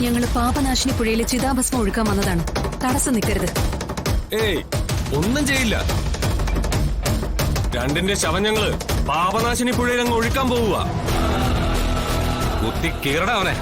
ഞങ്ങള് പാപനാശിനി പുഴയിലെ ചിതാഭസ്മം ഒഴുക്കാൻ വന്നതാണ്. തടസ്സം നിൽക്കരുത്. ഏയ്, ഒന്നും ചെയ്യില്ല. രണ്ടിന്റെ ശവം ഞങ്ങള് പാപനാശിനി പുഴയിൽ അങ്ങ് ഒഴുക്കാൻ പോവുക. കുത്തി കീറട അവനെ.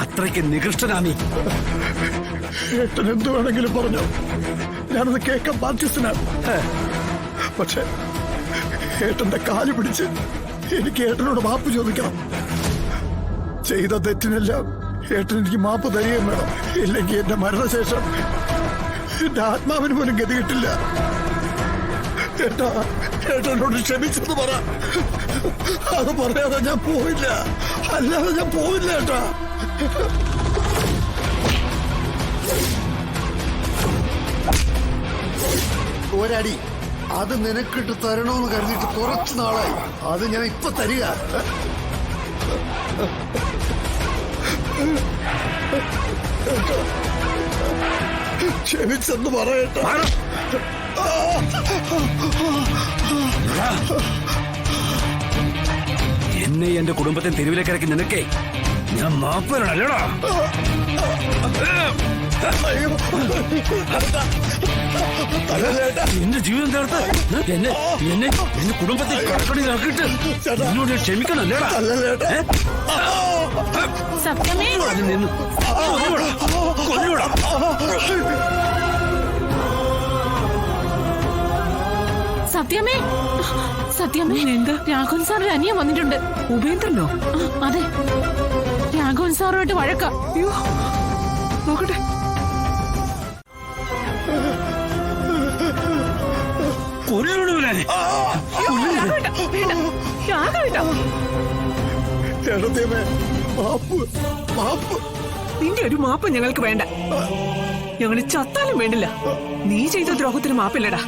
അത്രയ്ക്ക് നികൃഷ്ടനാമി. ഏട്ടൻ എന്ത് വേണമെങ്കിലും പറഞ്ഞു, ഞാനത് കേൾക്കാൻ ബാധ്യസ്ഥനാണ്. പക്ഷെ ഏട്ടന്റെ കാല് പിടിച്ച് എനിക്ക് ഏട്ടനോട് മാപ്പ് ചോദിക്കണം. ചെയ്ത തെറ്റിനെല്ലാം ഏട്ടൻ എനിക്ക് മാപ്പ് തരികയും വേണം. ഇല്ലെങ്കിൽ എന്റെ മരണശേഷം എന്റെ ആത്മാവിന് പോലും ഗതി കിട്ടില്ല. ഏട്ടാ, ഏട്ടനോട് ക്ഷമിച്ചെന്ന് പറ. അത് പറയാതെ ഞാൻ പോയില്ല, അല്ലാതെ ഞാൻ പോവില്ല ഏട്ടാ. ഒരടി അത് നിനക്കിട്ട് തരണോന്ന് കരുതിയിട്ട് കുറച്ചു നാളായി. അത് ഞാൻ ഇപ്പൊ തരിക. ക്ഷമിച്ചെന്ന് പറയട്ടെ. എന്നെ എന്റെ കുടുംബത്തെ തെരുവിലേക്ക് ഇറക്കി നിനക്കേ ഞാൻ മാപ്പനല്ലടാ. എന്റെ ജീവിതം ചേർത്ത് എന്നെ എന്നെ എന്റെ കുടുംബത്തെ കടക്കണിലാക്കിയിട്ട് എന്നോട് ക്ഷമിക്കണല്ലേടാ. നിന്ന് കൊല്ലൂടാ. സത്യമേ, സത്യമേ, എന്ത്? രാഘവൻ സാറിന്റെ അനിയൻ വന്നിട്ടുണ്ട്. ഉപേന്ദ്രനോ? അതെ, രാഘവൻ സാറുമായിട്ട് വഴക്ക. അയ്യോ, നോക്കട്ടെ. നിന്റെ ഒരു മാപ്പ് ഞങ്ങൾക്ക് വേണ്ട. ഞങ്ങൾ ചത്താലും വേണ്ടില്ല. നീ ചെയ്ത ദ്രോഹത്തിന് മാപ്പില്ലടാ.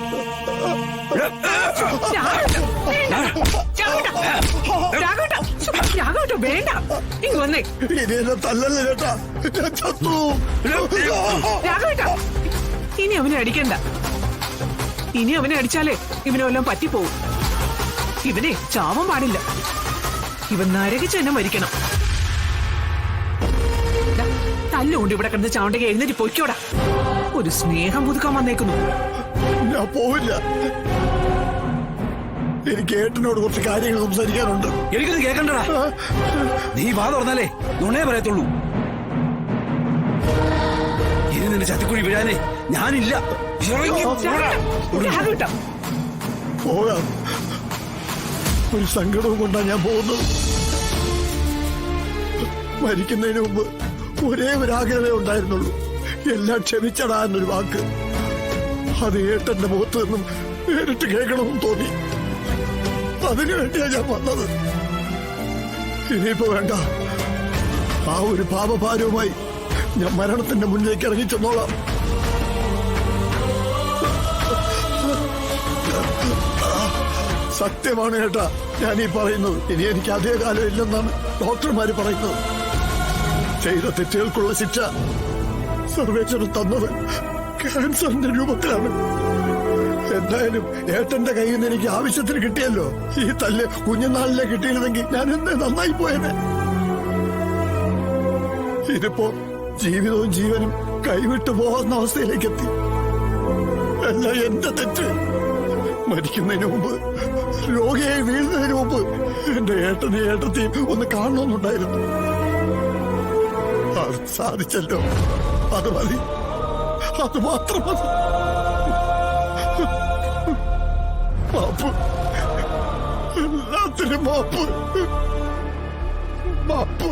രാഘവട്ടോ വേണ്ട, ഇങ്ങ് വന്നേ. രാഘവട്ടോ, ഇനി അവനെ അടിക്കണ്ട. ഇനി അവനെ അടിച്ചാലേ ഇവനെല്ലാം പറ്റിപ്പോവും. ഇവനെ ചാവാൻ പാടില്ല. ഇവൻ നരകിച്ച് തന്നെ മരിക്കണം. തല്ലുകൊണ്ട് ഇവിടെ കിടന്ന് ചാവണ്ടെങ്കിൽ എഴുന്നേറ്റ് പൊയ്ക്കോടാ. ഒരു സ്നേഹം പുതുക്കാൻ വന്നേക്കുന്നു. ഞാൻ പോവില്ല. എനിക്ക് ഏട്ടനോട് കുറച്ച് കാര്യങ്ങൾ സംസാരിക്കാനുണ്ട്. എനിക്കൊന്നും കേൾക്കണ്ടടാ. നീ വാ തുറന്നാലേ നുണേ പറയത്തുള്ളൂ. ഇനി നിന്റെ ചത്തിക്കുഴി വീഴാനേ ഞാനില്ല. ഇറങ്ങി പോടാ. രാഘവേട്ടാ, പോകാം. ഒരു സങ്കടവും കൊണ്ടാണ് ഞാൻ പോകുന്നത്. മരിക്കുന്നതിന് മുമ്പ് ഒരേ ഒരു ആഗ്രഹമേ ഉണ്ടായിരുന്നുള്ളൂ, എല്ലാം ക്ഷമിച്ചടാ എന്നൊരു വാക്ക്. അത് ഏട്ടന്റെ മുഖത്ത് നിന്നും നേരിട്ട് കേൾക്കണമെന്ന് തോന്നി. അതിനു വേണ്ടിയാ ഞാൻ വന്നത്. ഇനിയിപ്പോ വേണ്ട, ആ ഒരു പാപഭാരവുമായി ഞാൻ മരണത്തിന്റെ മുന്നിലേക്ക് ഇറങ്ങി ചെന്നോളാം. സത്യമാണ് ഏട്ടാ ഞാൻ ഈ പറയുന്നത്. ഇനി എനിക്ക് അതേ കാലം ഇല്ലെന്നാണ് ഡോക്ടർമാര് പറയുന്നത്. ചെയ്ത തെറ്റുകൾക്കുള്ള ശിക്ഷ സർവേശ്വരൻ തന്നത് ക്യാൻസറിന്റെ രൂപത്തിലാണ്. എന്തായാലും ഏട്ടന്റെ കയ്യിൽ നിന്ന് എനിക്ക് ആവശ്യത്തിന് കിട്ടിയല്ലോ. ഈ തല്ല് കുഞ്ഞുനാളിലെ കിട്ടിയിരുന്നെങ്കിൽ ഞാൻ എന്നെ നന്നായി പോയേനെ. ഇതിപ്പോ ജീവിതവും ജീവനും കൈവിട്ടു പോകുന്ന അവസ്ഥയിലേക്ക് എത്തി. അല്ല എന്റെ തെറ്റ്. മരിക്കുന്നതിന് മുമ്പ്, രോഗിയായി വീഴുന്നതിന് മുമ്പ് എന്റെ ഏട്ടനെയും ഏട്ടത്തെയും ഒന്ന് കാണണമെന്നുണ്ടായിരുന്നു. അത് സാധിച്ചല്ലോ. അത് മതി, അത് മാത്രം മതി. മാപ്പ്, എല്ലാത്തിനും മാപ്പ്, മാപ്പ്.